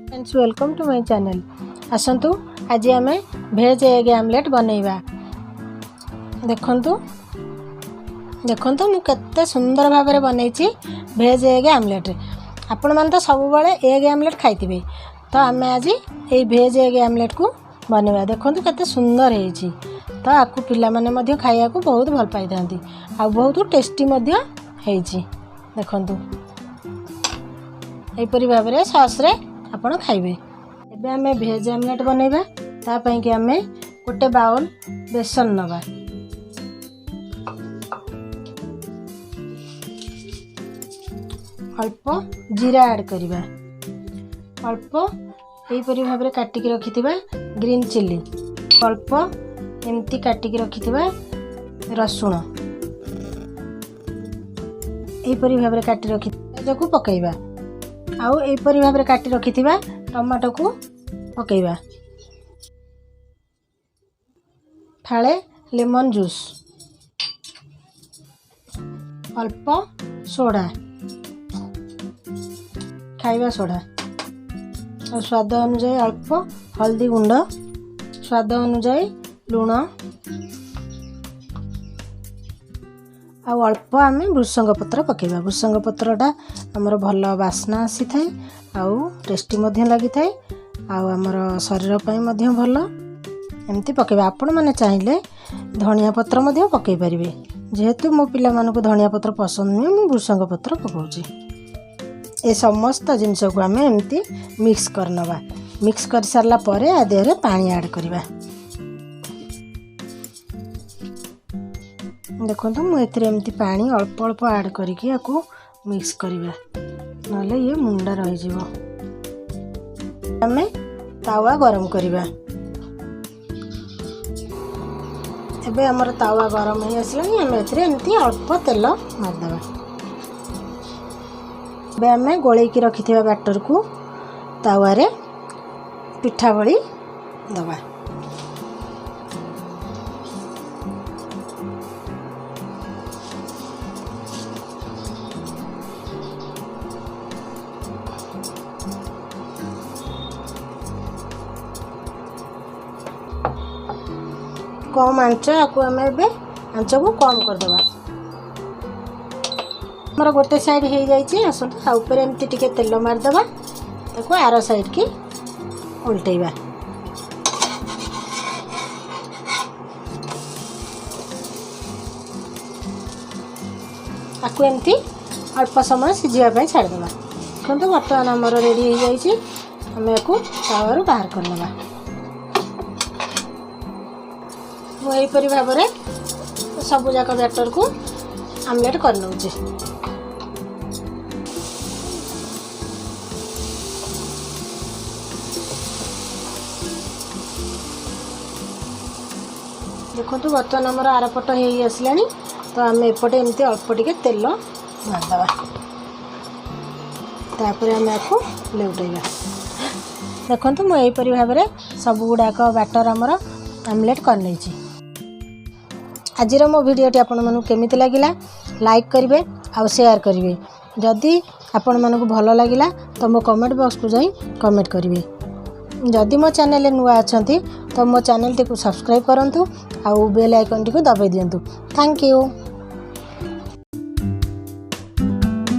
Friends welcome to my channel. आसतु आज आम भेज एग आमलेट बनैबा। देखंतु देखंतु मु केते सुंदर भाव में बनैछि भेज एग आमलेट। आपण मन तो सब बेले एग आमलेट खाइथिबे, तो आम आज ये भेज एग आमलेट को बनैबा। देखंतु केते सुंदर हेछि। तो आकु पिला माने मध्य खाइया को बहुत भल पाई थांती आ बहुत टेस्टी मध्य हेछि। देखंतु एपरी भाव में सॉस रे आपण खाइबे। एबे आमे भेज आमलेट बनैबा। ता पई कि आमे गोटे बाउल बेसन नबा, अल्प जीरा ऐड करिबा, अल्प एपरी भाव में काटिकी रखिथिबा ग्रीन चिली, अल्प एमती काटिकी रखिथिबा रसुण, एपरी भाव में काटि रखिथिबा को पकाइबा। आउ एपरी भाव में काटि रखिथिबा टमाटो को पकाइबा। फाळे लेमन जूस, अल्प सोडा, खाइबा सोडा और स्वाद अनुसार अल्प हल्दी गुंड, स्वाद अनुसार लुण आउ अल्प आम भृषंग पत्र पकेबा। भृषंग पत्रटा आमर भल बास्ना आसी थाए आउ टेस्टी मध्य लगी थाए आउ आमर शरीर पई मध्य भल। एमती पकेबा। आपण माने चाहिले धनिया पत्र मध्य पकई परिबे। जेहेतु मो पिला मानको धनिया पत्र पसंद नुहे, मु भृषंग पत्र पकाउची। ए समस्त जिनिस को आम एमती मिक्स करनबा। मिक्स कर सारला परे आ देहरे पानी ऐड करबा। देखो मु एथिरे एमती पानी अल्प अल्प ऐड करके याको मिक्स करबा, नले ये मुंडा रही जीवो। आमे तावा गरम करबा। एबे हमर तावा गरम हे आसलानी, आमे एथिरे एमती अल्प तेल मार देबा। एबे आमे गोळै की रखिथिबा बैटर को तावा रे पिठा भली दबा। कम आंच आकु आम एबे आंच को कम करदेबा। हमर गोटे साइड हो जाइए। आसतु आ ऊपर एमती टिके तेल मारदेबा, ताको आर साइड की उल्टेबा। आकु एमती अल्प समय सिझापी छाड़देबा। देखो बर्तमान आमर रेडी हो जाइए। आम याकू तावारू बाहर करनेबा। मुझे भाव में सबू जाक बैटर को आमलेट कर नौचे। देखो बर्तमान आमर आरपट हो आसला, तो आम एपटे एमती अल्प टिके तेल मारदेबा। तापर आम आपको लेउटेबा। देखो मुझे भाव में सब गुड़ाक बैटर आमर आमलेट कर नहीं। आज मो भिडियोटी आपण मानू केमिति लागिला लाइक करिवे आ शेयर करिवे। जदि आपण मानू भल लागिला तो मो कमेंट बॉक्स को जाई कमेंट करिवे। जदि मो चैनल नुआ अछंती तो मो चैनल टी को सब्सक्राइब करंतु आ बेल आइकन टी को दबाई दियंतु। Thank you.